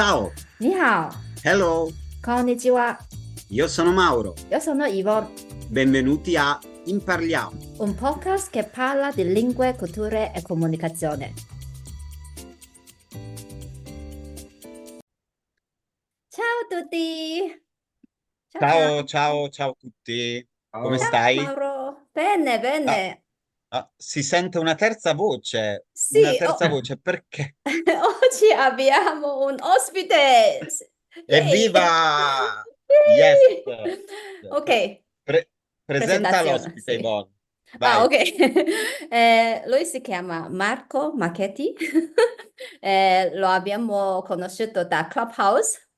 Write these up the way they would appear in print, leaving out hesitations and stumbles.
Ciao, 你好，hello, こんにちは。io sono Mauro. Io sono Yvonne, Benvenuti a Imparliamo. un podcast che parla di lingue, culture e comunicazione. Ciao a tutti! Ciao ciao! Ciao, ciao, ciao a tutti. Come Ciao Ciao. stai? Mauro! Bene, Ah, bene. si sente una terza voce. Una Sì, terza voce perché? oggi abbiamo un ospite! Yay! Evviva! Yes! Yay! Ok, Pre- presenta presentazione, l'ospite, sì. Yvonne. Ah, Vai. ok. Lui si chiama Marco Macchetti. Lo abbiamo conosciuto da Clubhouse,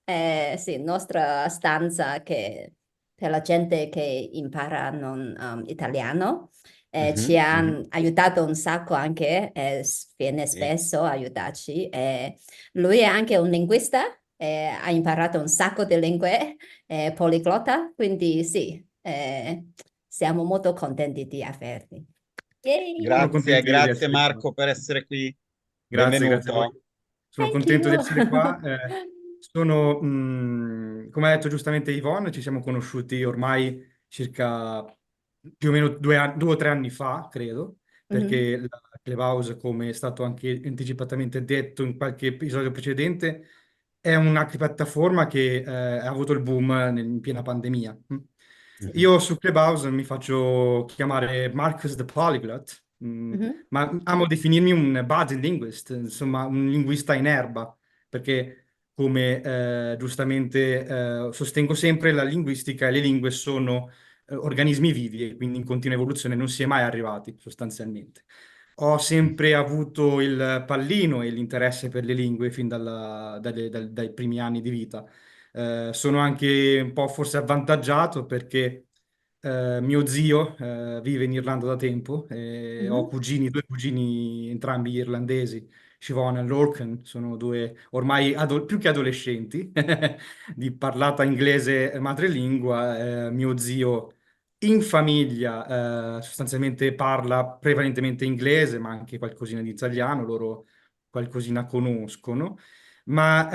sì, nostra stanza che, per la gente che impara non, italiano. Ci Mhm, ha mhm. aiutato un sacco anche, viene Sì. spesso a aiutarci. Lui è anche un linguista, ha imparato un sacco di lingue, poliglotta, quindi sì. Siamo molto contenti di averti. Yay! Sono Grazie, contento io di grazie essere qua. Marco per essere qui. Grazie a Benvenuto. voi. Sono Thank contento di you. essere qua. Come ha detto giustamente Yvonne, ci siamo conosciuti ormai circa più o meno 2 o 3 anni fa, credo, Mhm, perché la Clubhouse, come è stato anche anticipatamente detto in qualche episodio precedente, è una piattaforma che ha avuto il boom in piena pandemia. Mhm. Io su Clubhouse mi faccio chiamare Marcus the Polyglot, mhm, ma amo definirmi un budding linguist, insomma un linguista in erba, perché come giustamente sostengo sempre, la linguistica e le lingue sono organismi vivi e quindi in continua evoluzione non si è mai arrivati sostanzialmente. Ho sempre avuto il pallino e l'interesse per le lingue fin dai primi anni di vita. Sono anche un po' forse avvantaggiato perché mio zio vive in Irlanda da tempo e ho mhm. cugini, due cugini entrambi irlandesi, Siobhan e Lorcan, sono due ormai più che adolescenti di parlata inglese madrelingua. Mio zio in famiglia sostanzialmente parla prevalentemente inglese, ma anche qualcosina di italiano, loro qualcosina conoscono. Ma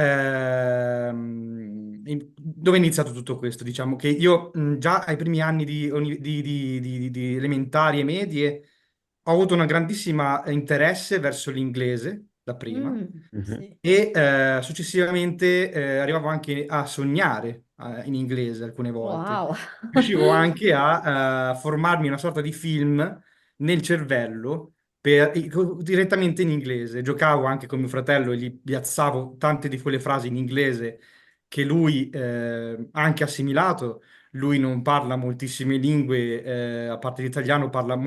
dove è iniziato tutto questo? Diciamo che io già ai primi anni di elementari e medie ho avuto una grandissima interesse verso l'inglese da prima Mhm. Sì. e successivamente arrivavo anche a sognare in inglese alcune volte. Wow. Riuscivo anche a formarmi una sorta di film nel cervello direttamente in inglese. Giocavo anche con mio fratello e gli piazzavo tante di quelle frasi in inglese che lui ha anche assimilato. Lui non parla moltissime lingue, a parte l'italiano, parla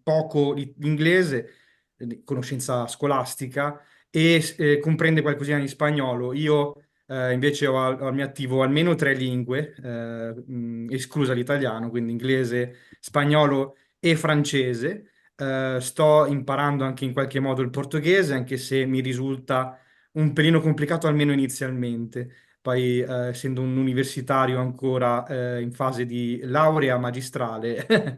poco l'inglese, di conoscenza scolastica, e comprende qualcosina di spagnolo. Io invece ho al mio attivo almeno tre lingue, esclusa l'italiano, quindi inglese, spagnolo e francese. Sto imparando anche in qualche modo il portoghese, anche se mi risulta un pelino complicato, almeno inizialmente. Poi, essendo un universitario ancora in fase di laurea magistrale,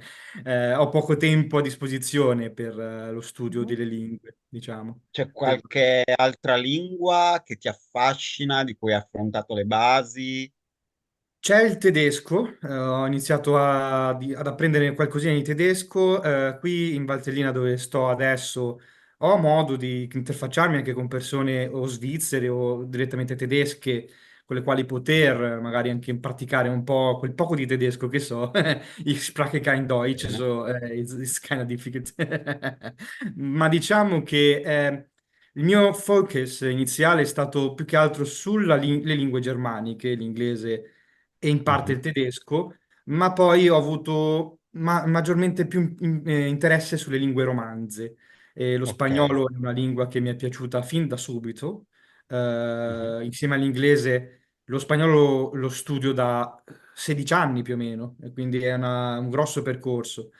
ho poco tempo a disposizione per lo studio Mhm. delle lingue, diciamo. C'è qualche altra lingua che ti affascina, di cui hai affrontato le basi? C'è il tedesco, ho iniziato ad apprendere qualcosina di tedesco. Qui in Valtellina dove sto adesso ho modo di interfacciarmi anche con persone o svizzere o direttamente tedesche, con le quali poter magari anche praticare un po' quel poco di tedesco che so. Ich spreche kein Deutsch, Bene. so it's kind of difficult. Ma diciamo che il mio focus iniziale è stato più che altro sulle lingue germaniche, l'inglese e in parte il Mhm. tedesco, ma poi ho avuto maggiormente più interesse sulle lingue romanze. Lo Ok. spagnolo è una lingua che mi è piaciuta fin da subito. Mhm. Insieme all'inglese, lo spagnolo lo studio da 16 anni più o meno, e quindi è un grosso percorso. Mhm.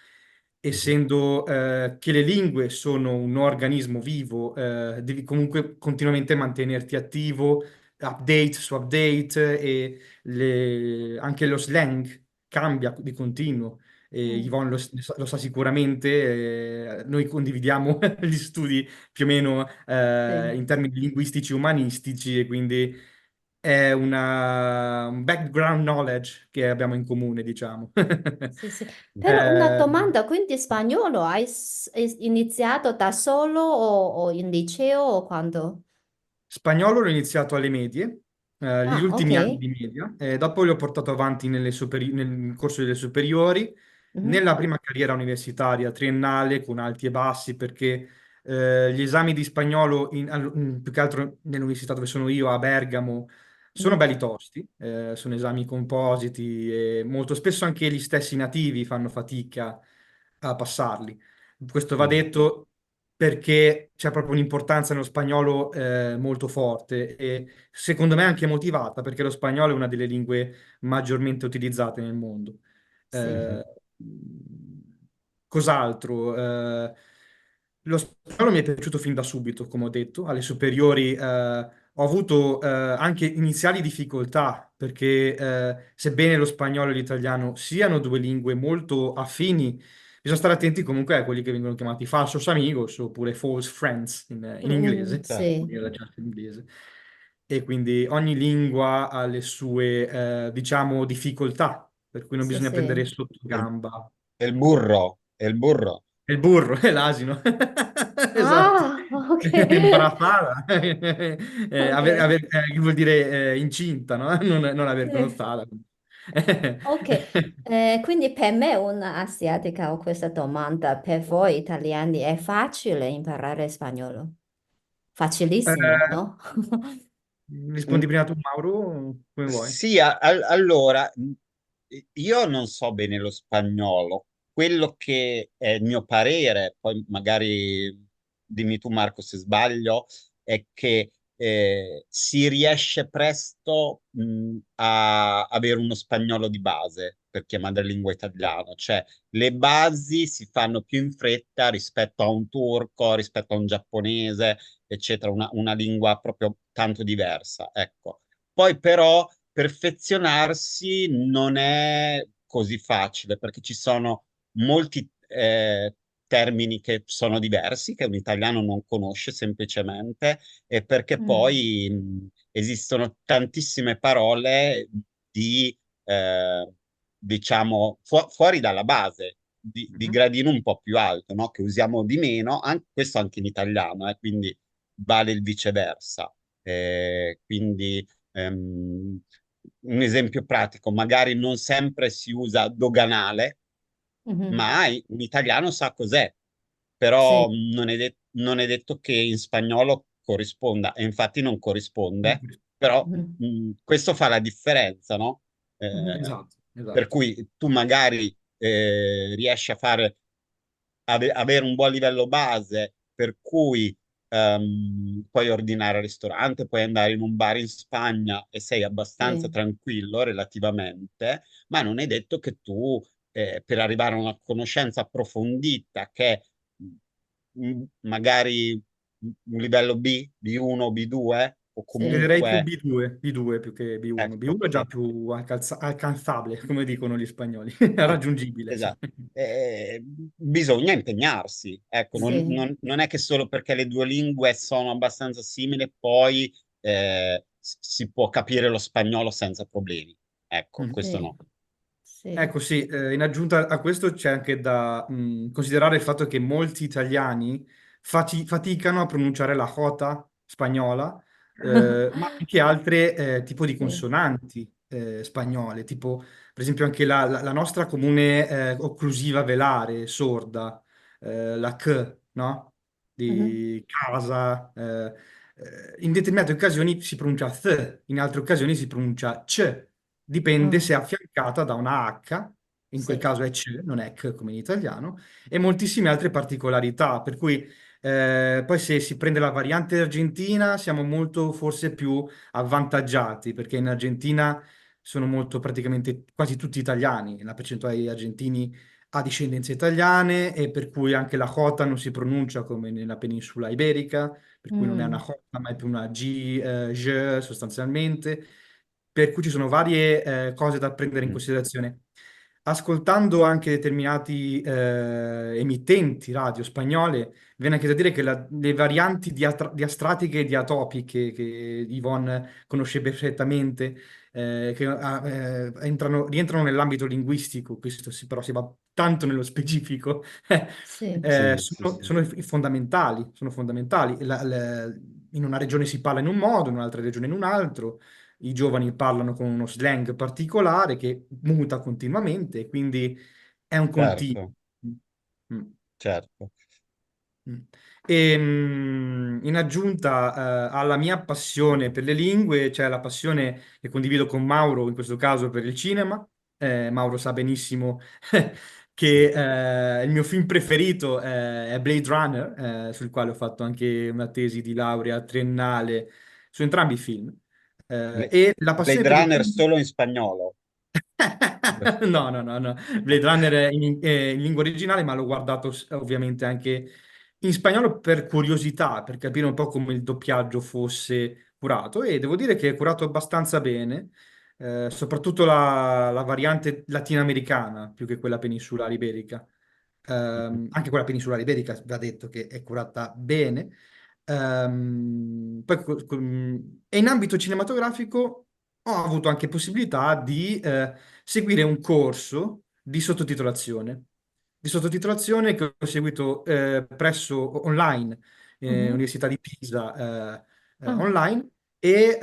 Essendo che le lingue sono un organismo vivo, devi comunque continuamente mantenerti attivo, update su update, e anche lo slang cambia di continuo. e Mm, Yvonne lo sa sicuramente, noi condividiamo gli studi più o meno sì. in termini linguistici umanistici e quindi è un background knowledge che abbiamo in comune, diciamo. Sì, sì. Però una Eh, domanda, quindi spagnolo hai iniziato da solo o in liceo o quando? Spagnolo l'ho iniziato alle medie, gli Ah, ok. ultimi anni di media, e dopo l'ho portato avanti nel corso delle superiori, Mhm, nella prima carriera universitaria triennale con alti e bassi, perché gli esami di spagnolo, più che altro nell'università dove sono io, a Bergamo, sono mhm, belli tosti, sono esami compositi e molto spesso anche gli stessi nativi fanno fatica a passarli. Questo va Mm. detto perché c'è proprio un'importanza nello spagnolo molto forte e secondo me anche motivata, perché lo spagnolo è una delle lingue maggiormente utilizzate nel mondo. sì. Mhm. Eh, cos'altro? Lo spagnolo mi è piaciuto fin da subito, come ho detto. Alle superiori ho avuto anche iniziali difficoltà, perché sebbene lo spagnolo e l'italiano siano due lingue molto affini, bisogna stare attenti comunque a quelli che vengono chiamati falsos amigos oppure false friends in Mm, inglese, sì, nella certa inglese. E quindi ogni lingua ha le sue, diciamo, difficoltà, per cui non sì, bisogna prendere sì. sotto E gamba e il burro, e il burro. il burro e l'asino. Esatto. Ah, ok. Embarazada. Ok. Che vuol dire incinta, no? Non aver Sì. connotato. Ok, quindi per me una asiatica ho questa domanda, per voi italiani è facile imparare spagnolo? Facilissimo, Eh, no? rispondi prima tu, Mauro, come vuoi? Sì, allora, io non so bene lo spagnolo. Quello che è il mio parere, poi magari dimmi tu Marco se sbaglio, è che si riesce presto a avere uno spagnolo di base per chi è madrelingua italiano, cioè le basi si fanno più in fretta rispetto a un turco, rispetto a un giapponese, eccetera, una lingua proprio tanto diversa, ecco. Poi però perfezionarsi non è così facile perché ci sono molti termini che sono diversi, che un italiano non conosce semplicemente, e perché Mm, poi esistono tantissime parole di, diciamo, fuori dalla base. Di Mhm. gradino un po' più alto, no? Che usiamo di meno, questo anche in italiano, quindi vale il viceversa. Quindi un esempio pratico, magari non sempre si usa doganale, mhm. ma un italiano sa cos'è, però Sì. non è detto che in spagnolo corrisponda, e infatti non corrisponde, però Mhm, questo fa la differenza, no? Eh, Esatto, per esatto. cui tu magari riesci a avere un buon livello base, per cui puoi ordinare al ristorante, puoi andare in un bar in Spagna e sei abbastanza sì. tranquillo relativamente, ma non è detto che tu, per arrivare a una conoscenza approfondita, che magari un livello B, B1, B2, o Sì. Direi più comunque, B2, B2 più che B1. B1 ecco, è già più alcanzabile, come dicono gli spagnoli, raggiungibile, sì. esatto. Bisogna impegnarsi. Ecco, Sì. non è che solo perché le due lingue sono abbastanza simili, poi si può capire lo spagnolo senza problemi. Ecco, Mhm. questo Sì. no. Sì. Ecco, sì, in aggiunta a questo c'è anche da considerare il fatto che molti italiani faticano a pronunciare la J spagnola, ma anche altre tipo di Sì. consonanti spagnole, tipo per esempio anche la nostra comune occlusiva velare sorda, la C, no? Mhm. Di casa. In determinate occasioni si pronuncia th, in altre occasioni si pronuncia c, dipende se Mm, è affiancata da una H, in quel sì. caso è C, non è C come in italiano, e moltissime altre particolarità, per cui poi se si prende la variante argentina siamo molto forse più avvantaggiati, perché in Argentina sono molto praticamente quasi tutti italiani, la percentuale di argentini ha discendenze italiane e per cui anche la J non si pronuncia come nella penisola iberica, per cui non è una Mm, J ma è più una G, J sostanzialmente, per cui ci sono varie cose da prendere in Mm. considerazione. ascoltando anche determinati emittenti radio spagnole, viene anche da dire che le varianti diastratiche e diatopiche che Yvonne conosce perfettamente, rientrano nell'ambito linguistico, questo però si va tanto nello specifico, Sì. Sì, sì, sì. sono fondamentali, sono fondamentali. In una regione si parla in un modo, in un'altra regione in un altro. I giovani parlano con uno slang particolare che muta continuamente, quindi è un continuo. Certo, Mm. certo. Mm. In aggiunta, alla mia passione per le lingue, c'è la passione che condivido con Mauro, in questo caso per il cinema. Mauro sa benissimo che il mio film preferito è Blade Runner, sul quale ho fatto anche una tesi di laurea triennale su entrambi i film. Bla- E la passione Blade per il Runner cinema. solo in spagnolo. No, no, no, no. Blade Runner è in lingua originale, ma l'ho guardato ovviamente anche in spagnolo per curiosità, per capire un po' come il doppiaggio fosse curato e devo dire che è curato abbastanza bene, soprattutto la variante latinoamericana più che quella peninsulare iberica. Anche quella peninsulare iberica va detto che è curata bene. E in ambito cinematografico ho avuto anche possibilità di seguire un corso di sottotitolazione che ho seguito presso online, Mhm. Università di Pisa, Ah, online, e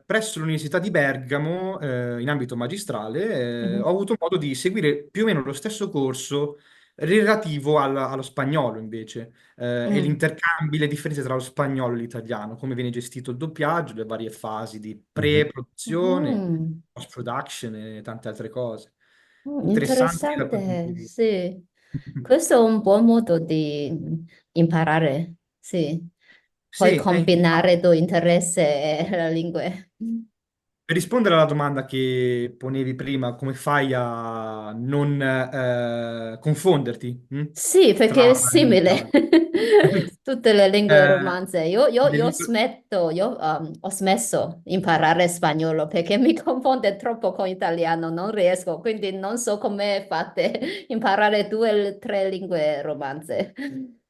presso l'Università di Bergamo, in ambito magistrale, ho mhm. avuto modo di seguire più o meno lo stesso corso relativo allo spagnolo invece, e Mm. l'intercambio, le differenze tra lo spagnolo e l'italiano, come viene gestito il doppiaggio, le varie fasi di Mhm. pre-produzione, Mm. post-production e tante altre cose. Interessanti da quel punto Interessante, di vista. sì. Questo è un buon modo di imparare, sì. Poi Sì, combinare tuo interesse e la lingua. per rispondere alla domanda che ponevi prima, come fai a non confonderti Sì, perché è tra simile. l'italiano? Tutte le lingue Eh, romanze. Io devi- smetto, ho smesso di imparare spagnolo perché mi confonde troppo con italiano, non riesco, quindi non so come fate imparare due o tre lingue romanze.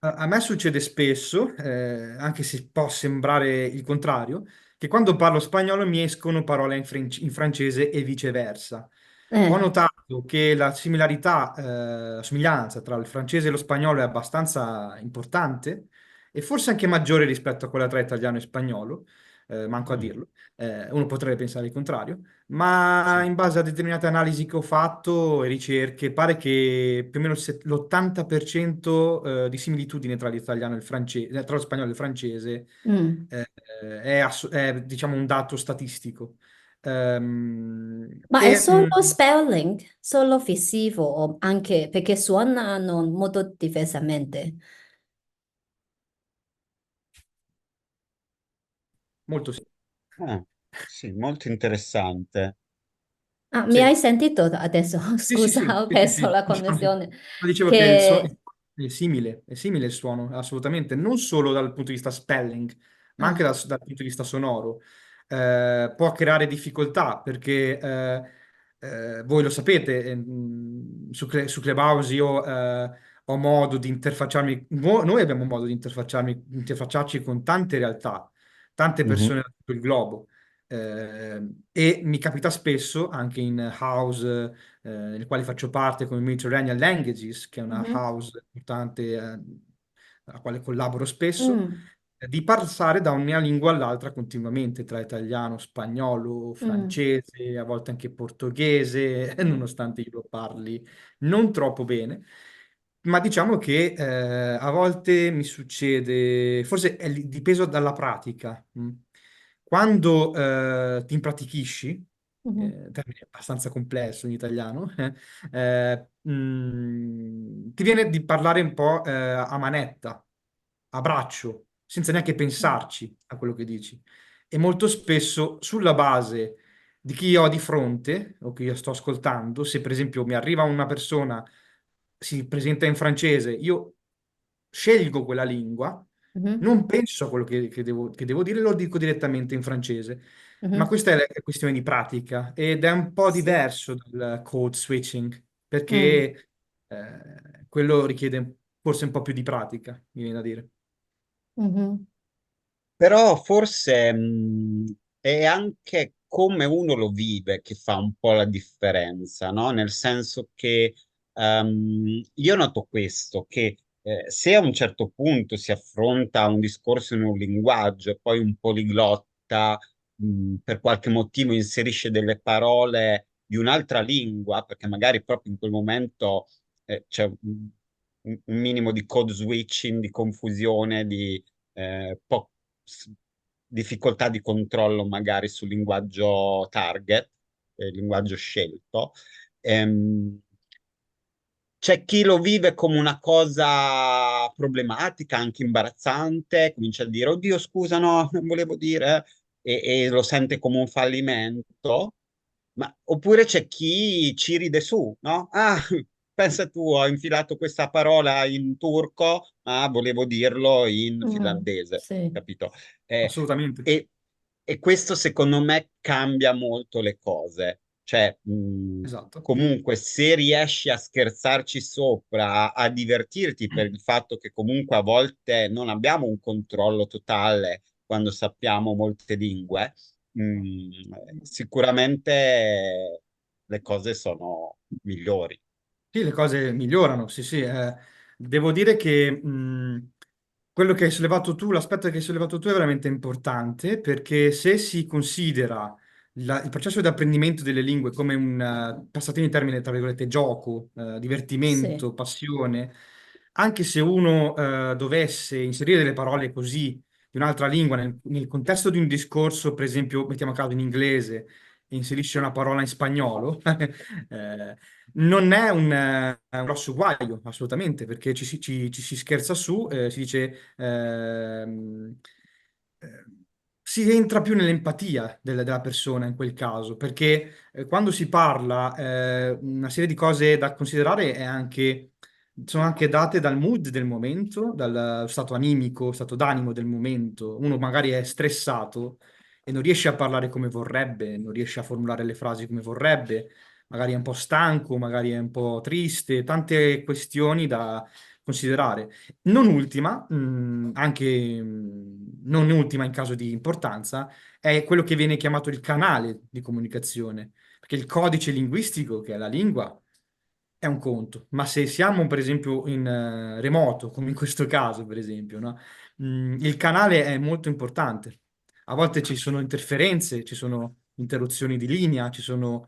A me succede spesso, anche se può sembrare il contrario, che quando parlo spagnolo mi escono parole in francese e viceversa. Ho Eh, notato che la somiglianza tra il francese e lo spagnolo è abbastanza importante e forse anche maggiore rispetto a quella tra italiano e spagnolo, manco a Mm, dirlo. Uno potrebbe pensare il contrario, ma sì. in base a determinate analisi che ho fatto e ricerche, pare che più o meno l'80% di similitudine tra l'italiano e il francese, tra lo spagnolo e il francese, mm. è, diciamo un dato statistico. Ma è E, solo spelling, solo visivo, o anche perché suonano molto diversamente. molto sì. Ah, sì, molto interessante. Ah, mi hai Sì. sentito adesso? Sì, sì, Scusa, sì, ho sì, sì, perso sì. la Diciamo che- connessione. ma dicevo che Che... è simile il suono, assolutamente, non solo dal punto di vista spelling, ma anche Ah, dal punto di vista sonoro. Può creare difficoltà perché voi lo sapete, su Clubhouse io ho modo di interfacciarmi, noi abbiamo modo di interfacciarci con tante realtà, tante Mhm, persone da tutto il globo. E mi capita spesso anche in house nel quale faccio parte come Mediterranean Languages, che è una mhm. house importante alla quale collaboro spesso, Mm, di passare da una lingua all'altra continuamente, tra italiano, spagnolo, mm, francese, a volte anche portoghese, mm, nonostante io lo parli non troppo bene. Ma diciamo che a volte mi succede, forse è dipeso dalla pratica. Quando ti impratichisci, mhm, termine abbastanza complesso in italiano, ti viene di parlare un po' a manetta, a braccio, senza neanche pensarci a quello che dici. E molto spesso sulla base di chi ho di fronte o che io sto ascoltando, se per esempio mi arriva una persona, si presenta in francese, io scelgo quella lingua, mhm, non penso a quello che devo dire, lo dico direttamente in francese. Ma mhm. questa è questione di pratica ed è un po' Sì. diverso dal code switching. Mm, perché quello richiede forse un po' più di pratica, mi viene da dire. mhm. Però forse è anche come uno lo vive che fa un po' la differenza, no? Nel senso che io noto questo, che se a un certo punto si affronta un discorso in un linguaggio e poi un poliglotta per qualche motivo inserisce delle parole di un'altra lingua, perché magari proprio in quel momento c'è un minimo di code switching, di confusione, di s- difficoltà di controllo magari sul linguaggio target, il linguaggio scelto. Ehm, C'è chi lo vive come una cosa problematica, anche imbarazzante, comincia a dire, oddio, scusa, no, non volevo dire, e lo sente come un fallimento. Oppure c'è chi ci ride su, no? Ah, pensa tu, ho infilato questa parola in turco, ma volevo dirlo in Mm, finlandese, sì, capito? Eh, Assolutamente. e, e questo secondo me cambia molto le cose. Cioè, Esatto. comunque, se riesci a scherzarci sopra, a divertirti per il fatto che comunque a volte non abbiamo un controllo totale quando sappiamo molte lingue, sicuramente le cose sono migliori. Sì, le cose migliorano, sì, sì. Devo dire che quello che hai sollevato tu, l'aspetto che hai sollevato tu è veramente importante perché se si considera il processo di apprendimento delle lingue come un, passatemi in termine, tra virgolette, gioco, sì, divertimento, passione, anche se uno dovesse inserire delle parole così di un'altra lingua nel contesto di un discorso, per esempio, mettiamo a caso in inglese, e inserisce una parola in spagnolo, eh, non è un grosso guaio, assolutamente, perché ci si scherza su, si dice, eh, si entra più nell'empatia della persona in quel caso, perché quando si parla, una serie di cose da considerare sono anche date dal mood del momento, dal stato animico, stato d'animo del momento. Uno magari è stressato e non riesce a parlare come vorrebbe, non riesce a formulare le frasi come vorrebbe, magari è un po' stanco, magari è un po' triste, tante questioni da considerare. Non ultima, anche non ultima in caso di importanza, è quello che viene chiamato il canale di comunicazione, perché il codice linguistico, che è la lingua, è un conto, ma se siamo per esempio in remoto, come in questo caso per esempio, no? Il canale è molto importante. A volte ci sono interferenze, ci sono interruzioni di linea, ci sono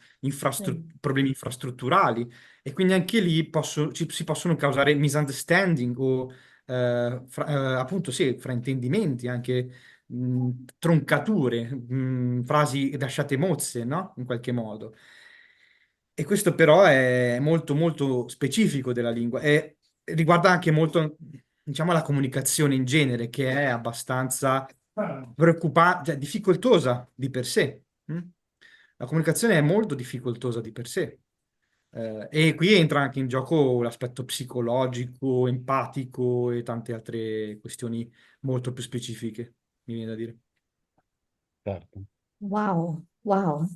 sì, problemi infrastrutturali e quindi anche lì si possono causare misunderstanding o appunto sì, fraintendimenti, anche troncature, frasi lasciate mozze, no? In qualche modo. E questo però è molto molto specifico della lingua e riguarda anche molto, diciamo, la comunicazione in genere, che è abbastanza preoccupante, cioè difficoltosa di per sé. La comunicazione è molto difficoltosa di per sé. E qui entra anche in gioco l'aspetto psicologico, empatico e tante altre questioni molto più specifiche, mi viene da dire. Certo. wow, wow.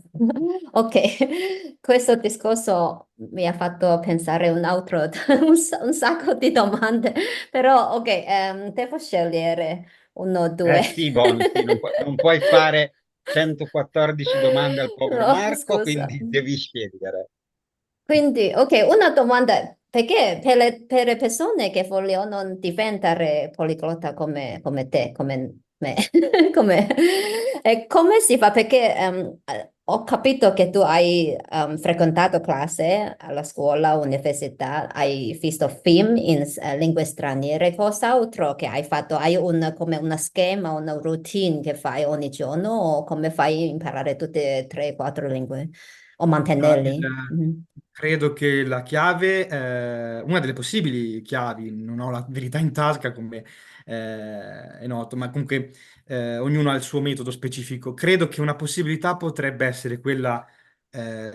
Ok, questo discorso mi ha fatto pensare un altro, un sacco di domande, però ok, devo scegliere uno o Eh due. sì, Bonfi, non puoi fare 114 domande al povero No, Marco, scusa. quindi devi scegliere. Quindi, ok, una domanda, perché per le persone che vogliono diventare poliglotta come te, come me, come si fa? Perché ho capito che tu hai frequentato classe alla scuola, università, hai visto film in lingue straniere, cos'altro che hai fatto? Hai come una schema, una routine che fai ogni giorno o come fai a imparare tutte e tre, quattro lingue o Ah, mantenerli? Mhm. credo che la chiave, una delle possibili chiavi, non ho la verità in tasca come è noto, ma comunque ognuno ha il suo metodo specifico. Credo che una possibilità potrebbe essere quella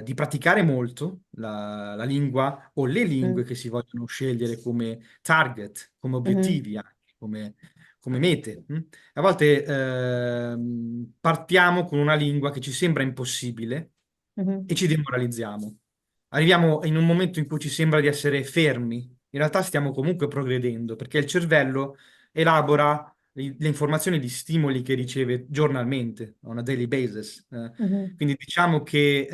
di praticare molto la lingua o le lingue Mm, che si vogliono scegliere come target, come mhm, obiettivi, anche, come mete. A volte partiamo con una lingua che ci sembra impossibile mhm. e ci demoralizziamo. arriviamo in un momento in cui ci sembra di essere fermi. In realtà stiamo comunque progredendo, perché il cervello elabora le informazioni, gli stimoli che riceve giornalmente, on a daily basis. Mhm. Quindi diciamo che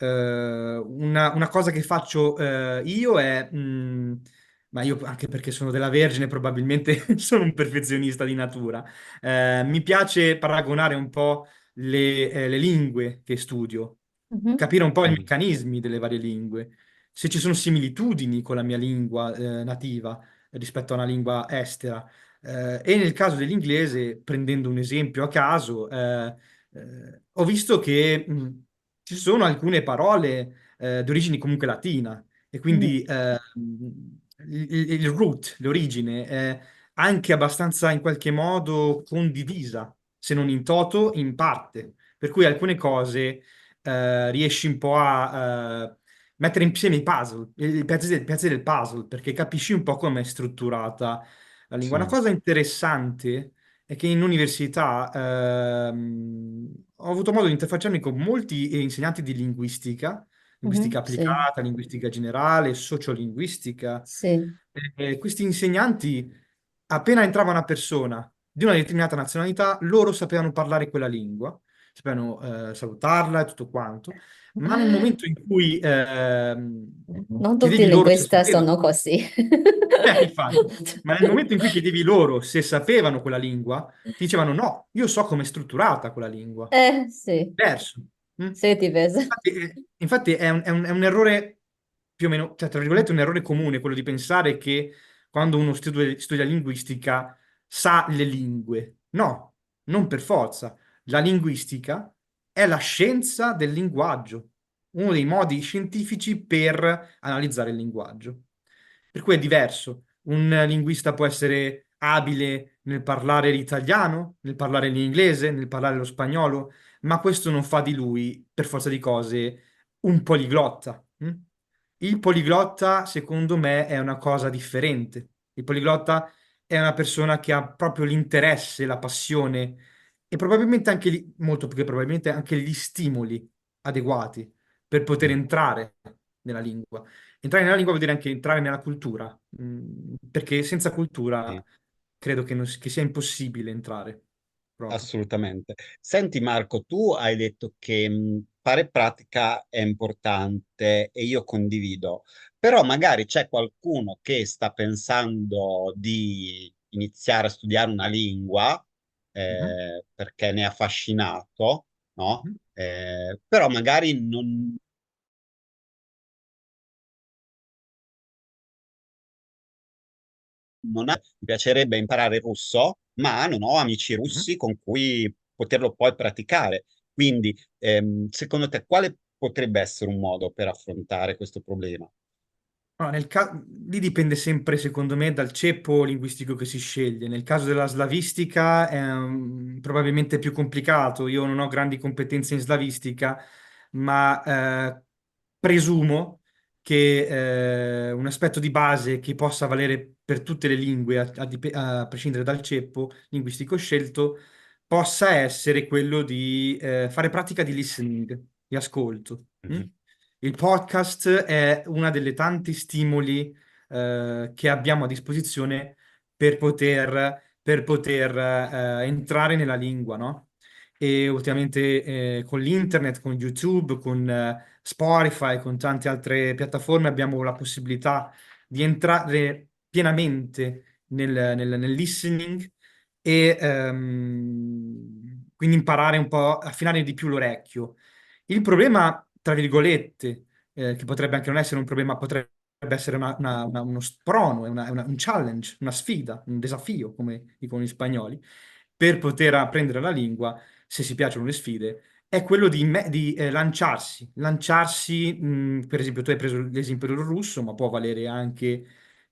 una cosa che faccio io è, ma io anche perché sono della Vergine, probabilmente sono un perfezionista di natura, mi piace paragonare un po' le lingue che studio, Mhm. capire un po' i Mhm. meccanismi delle varie lingue, se ci sono similitudini con la mia lingua nativa rispetto a una lingua estera. E nel caso dell'inglese, prendendo un esempio a caso, ho visto che ci sono alcune parole di origine comunque latina e Mhm. quindi il root, l'origine, è anche abbastanza in qualche modo condivisa, se non in toto, in parte. Per cui alcune cose riesci un po' a mettere insieme i puzzle, i pezzi del puzzle, perché capisci un po' come è strutturata la lingua. Una Sì. cosa interessante è che in università ho avuto modo di interfacciarmi con molti insegnanti di linguistica, linguistica Mhm. Sì, applicata, linguistica generale, sociolinguistica. sì. Questi insegnanti, appena entrava una persona di una determinata nazionalità, loro sapevano parlare quella lingua, sapevano salutarla e tutto quanto, ma nel momento in cui Non tutti i chiedevi loro se linguisti sono sapevano, così. infatti, ma nel momento in cui chiedevi loro se sapevano quella lingua, ti dicevano no, io so come è strutturata quella lingua. Sì, Diverso. Mm? sì, ti vedo. Infatti è un errore più o meno, cioè tra virgolette un errore comune quello di pensare che quando uno studia linguistica sa le lingue. No, non per forza. La linguistica è la scienza del linguaggio, uno dei modi scientifici per analizzare il linguaggio. Per cui è diverso. Un linguista può essere abile nel parlare l'italiano, nel parlare l'inglese, nel parlare lo spagnolo, ma questo non fa di lui, per forza di cose, un poliglotta. Il poliglotta, secondo me, è una cosa differente. Il poliglotta è una persona che ha proprio l'interesse, la passione e probabilmente anche, molto più che probabilmente, anche gli stimoli adeguati per poter Mm. entrare nella lingua. Entrare nella lingua vuol dire anche entrare nella cultura, perché senza cultura Sì. credo che, che sia impossibile entrare proprio. Assolutamente. Senti Marco, tu hai detto che fare pratica è importante e io condivido, però magari c'è qualcuno che sta pensando di iniziare a studiare una lingua Mhm, perché ne è affascinato, no? mhm, Però magari mi piacerebbe imparare il russo, ma non ho amici mhm. russi con cui poterlo poi praticare. Quindi, secondo te, quale potrebbe essere un modo per affrontare questo problema? Allora, lì dipende sempre, secondo me, dal ceppo linguistico che si sceglie. Nel caso della slavistica è probabilmente più complicato. Io non ho grandi competenze in slavistica, ma presumo che un aspetto di base che possa valere per tutte le lingue, a prescindere dal ceppo linguistico scelto, possa essere quello di fare pratica di listening, di ascolto. Mhm. Il podcast è una delle tanti stimoli che abbiamo a disposizione per poter entrare nella lingua, no? E ultimamente con l'internet, con YouTube, con Spotify, con tante altre piattaforme abbiamo la possibilità di entrare pienamente nel listening e quindi imparare un po', affinare di più l'orecchio. Il problema, tra virgolette, che potrebbe anche non essere un problema, potrebbe essere uno sprono, un challenge, una sfida, un desafio, come dicono gli spagnoli, per poter apprendere la lingua, se si piacciono le sfide, è quello di lanciarsi, per esempio tu hai preso l'esempio del russo, ma può valere anche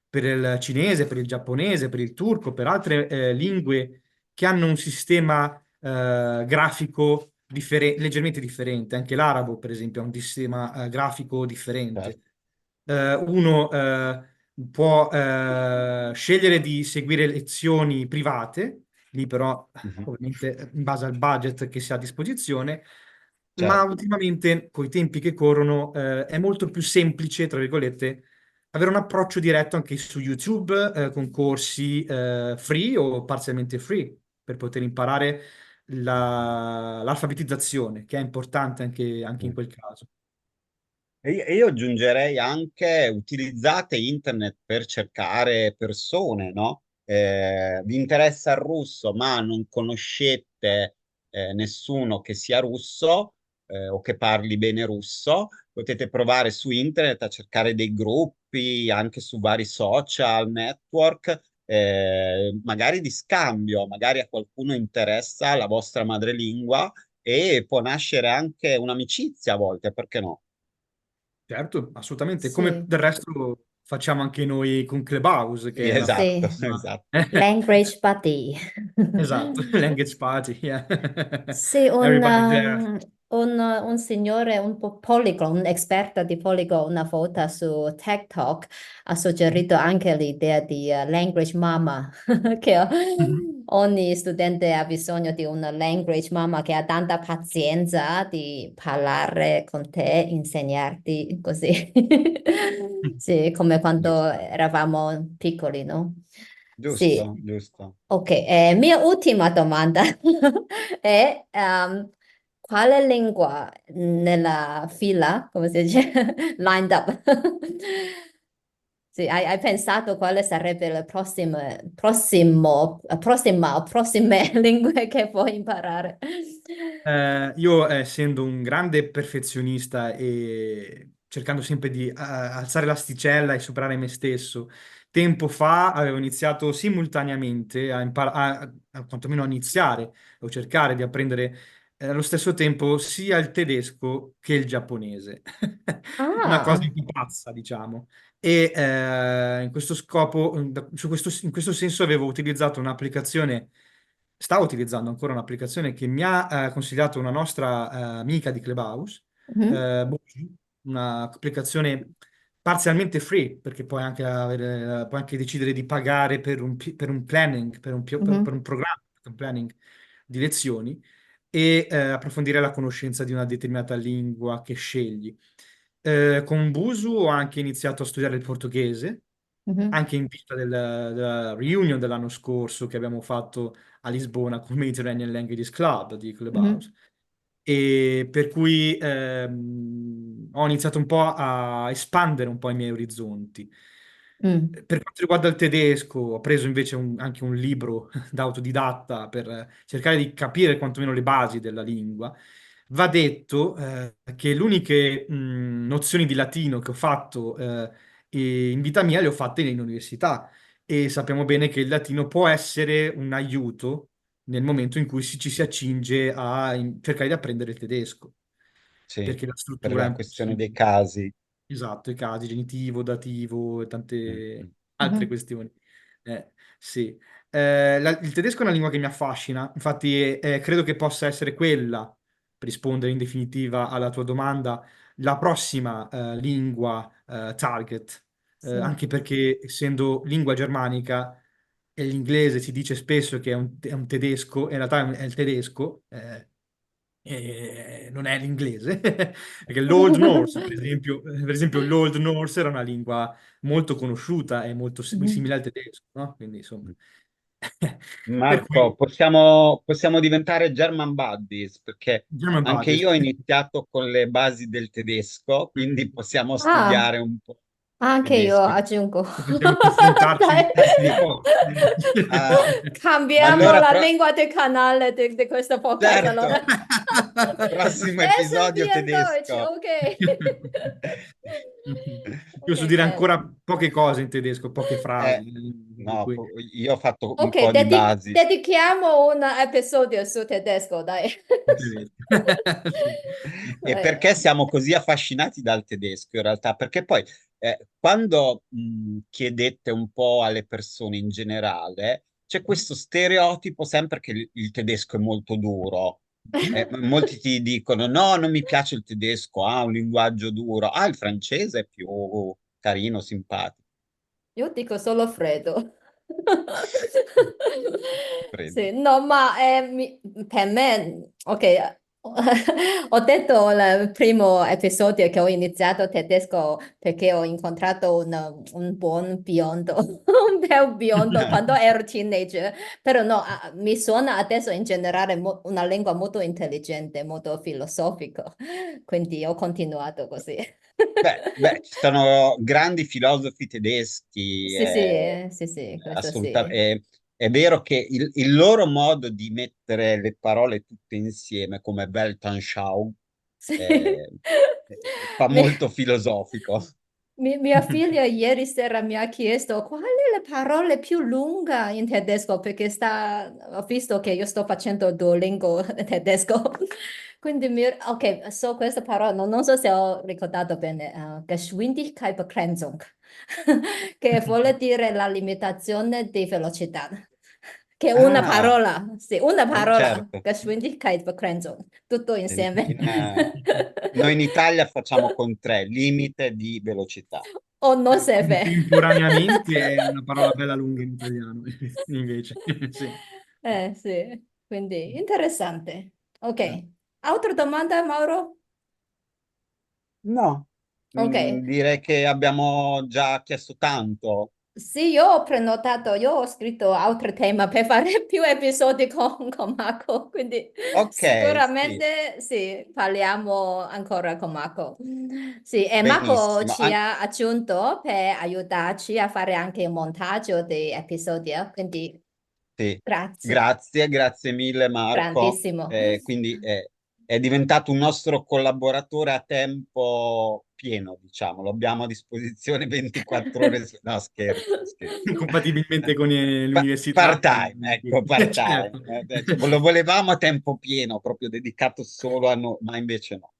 per il cinese, per il giapponese, per il turco, per altre lingue che hanno un sistema grafico leggermente differente. Anche l'arabo, per esempio, ha un sistema grafico differente. Certo. Uno può scegliere di seguire lezioni private, lì però Mhm. ovviamente in base al budget che si ha a disposizione, ma certo. ultimamente, con i tempi che corrono, è molto più semplice, tra virgolette, avere un approccio diretto anche su YouTube, con corsi free o parzialmente free, per poter imparare l'alfabetizzazione, che è importante anche in quel caso. E io aggiungerei anche utilizzate internet per cercare persone, no? Vi interessa il russo, ma non conoscete nessuno che sia russo o che parli bene russo, potete provare su internet a cercare dei gruppi, anche su vari social network, magari di scambio, magari a qualcuno interessa la vostra madrelingua e può nascere anche un'amicizia a volte, perché no? Certo, assolutamente, come Sì, del resto facciamo anche noi con Clubhouse, Sì, che è una esatto, sì. piattaforma... esatto. Language buddy. Esatto, Language Party, yeah. Sì, Everybody there. un signore un po' Polyglot, un esperto di Polyglot, una volta su TikTok ha suggerito anche l'idea di language mama, che Mhm. ogni studente ha bisogno di una language mama che ha tanta pazienza di parlare con te, insegnarti così. Sì, come quando Giusto, eravamo piccoli, no? Sì. giusto, giusto. Ok, mia ultima domanda è quale lingua nella fila, come si dice, lined up? Sì, hai pensato quale sarebbe la prossima o prossime lingue che vuoi imparare? Io, essendo un grande perfezionista e cercando sempre di alzare l'asticella e superare me stesso, tempo fa avevo iniziato simultaneamente a imparare, quantomeno a iniziare o cercare di apprendere allo stesso tempo sia il tedesco che il giapponese. Una cosa Ah, un po' pazza, diciamo. E in questo scopo, in questo senso, avevo utilizzato un'applicazione, stavo utilizzando ancora un'applicazione che mi ha consigliato una nostra amica di Clubhouse, mhm, Boji, un'applicazione parzialmente free, perché puoi anche decidere di pagare per un planning, per mhm, un programma, per un planning di lezioni e approfondire la conoscenza di una determinata lingua che scegli. Con Busu ho anche iniziato a studiare il portoghese, mhm, anche in vista della reunion dell'anno scorso che abbiamo fatto a Lisbona con il Mediterranean Languages Club di mhm, Clubhouse. E per cui ho iniziato un po' a espandere un po' i miei orizzonti. mm, Per quanto riguarda il tedesco, ho preso invece anche un libro da autodidatta per cercare di capire quantomeno le basi della lingua. Va detto che le uniche nozioni di latino che ho fatto in vita mia le ho fatte in università e sappiamo bene che il latino può essere un aiuto nel momento in cui ci si accinge a cercare di apprendere il tedesco, Sì, perché la per struttura è la un po' questione dei simile. casi. Esatto, i casi, genitivo, dativo e Mm, tante mm. altre mhm. questioni. Sì. Il tedesco è una lingua che mi affascina, infatti credo che possa essere quella, per rispondere in definitiva alla tua domanda, la prossima lingua target. Sì. Anche perché essendo lingua germanica e l'inglese si dice spesso che è un tedesco, in realtà è il tedesco, non è l'inglese, perché l'Old Norse, per esempio, l'Old Norse era una lingua molto conosciuta e molto Mhm. simile al tedesco, no? Quindi insomma, per Marco, cui possiamo diventare German Buddies perché German anche Buddies. io ho iniziato con le basi del tedesco, quindi possiamo Ah, studiare un po' anche io tedesco. aggiungo. E possiamo confrontarci Dai. un po'. Ah, Cambiamo allora, la lingua del canale di questo podcast allora. certo, prossimo Essen episodio wir Deutsch, tedesco. ok. Io Ok, so dire bene. ancora poche cose in tedesco, poche frasi, Eh, per no, cui... io ho fatto un Ok, po' di basi. dedichiamo un episodio su tedesco, dai. in tedesco. Sì. E Eh, perché siamo così affascinati dal tedesco in realtà? Perché poi quando chiedete un po' alle persone in generale, c'è questo stereotipo sempre che il tedesco è molto duro. Molti ti dicono: no, non mi piace il tedesco, ha un linguaggio duro. Ah, il francese è più carino, simpatico. Io dico solo freddo. Freddo. Sì, no, ma per me, ok, Ho detto il primo episodio che ho iniziato tedesco perché ho incontrato un buon biondo, un bel biondo quando ero teenager, però no, mi suona adesso in generale una lingua molto intelligente, molto filosofica, quindi ho continuato così. Ci sono grandi filosofi tedeschi, Sì, questo sì. assolutamente. È vero che il loro modo di mettere le parole tutte insieme, come Weltanschauung, Sì. eh, fa Mi- molto filosofico. Mia figlia ieri sera mi ha chiesto qual è la parola più lunga in tedesco perché ho visto che io sto facendo Duolingo tedesco. Quindi ok, so questa parola, non so se ho ricordato bene, Geschwindigkeitsbegrenzung, che vuole dire la limitazione di velocità, che è una Ah, parola, sì, una parola, certo. Geschwindigkeitsbegrenzung, tutto In- insieme. in, eh, Noi in Italia facciamo con tre, limite di velocità. O no se ve. Contemporaneamente è una parola bella lunga in italiano, invece. Sì. Sì, quindi interessante. Ok, altra domanda, Mauro? No, Ok, direi che abbiamo già chiesto tanto. sì, io ho prenotato, io ho scritto altri temi per fare più episodi con Marco, quindi Ok, sì, sicuramente sì, parliamo ancora con Marco. Sì, e Marco benissimo. ci ha aggiunto per aiutarci a fare anche il montaggio dei episodi, quindi Sì. grazie, Grazie mille Marco. grandissimo. Quindi è diventato un nostro collaboratore a tempo pieno, diciamo. Lo abbiamo a disposizione 24 ore. No, scherzo, scherzo. Compatibilmente con l'università. Part-time, ecco, part-time. Certo. Lo volevamo a tempo pieno, proprio dedicato solo a noi, ma invece no.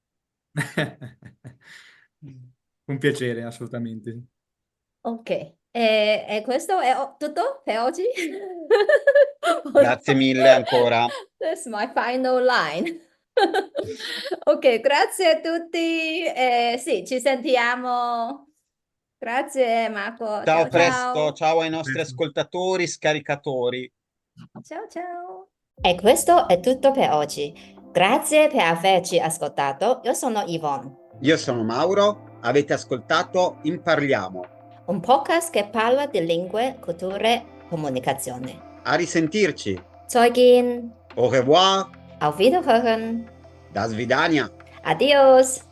Un piacere, assolutamente. Ok, e questo è tutto per oggi? Grazie mille ancora. That's my final line. Ok, grazie a tutti. Sì, ci sentiamo. Grazie Marco. Ciao, Ciao presto. ciao. Ciao ai nostri Presto. ascoltatori, scaricatori. Ciao ciao. E questo è tutto per oggi. Grazie per averci ascoltato. Io sono Yvonne, Io sono Mauro, avete ascoltato Imparliamo. un podcast che parla di lingue, culture, comunicazione. A risentirci. Zeugin, Au revoir, auf Wiederhören. da svidania. Adios.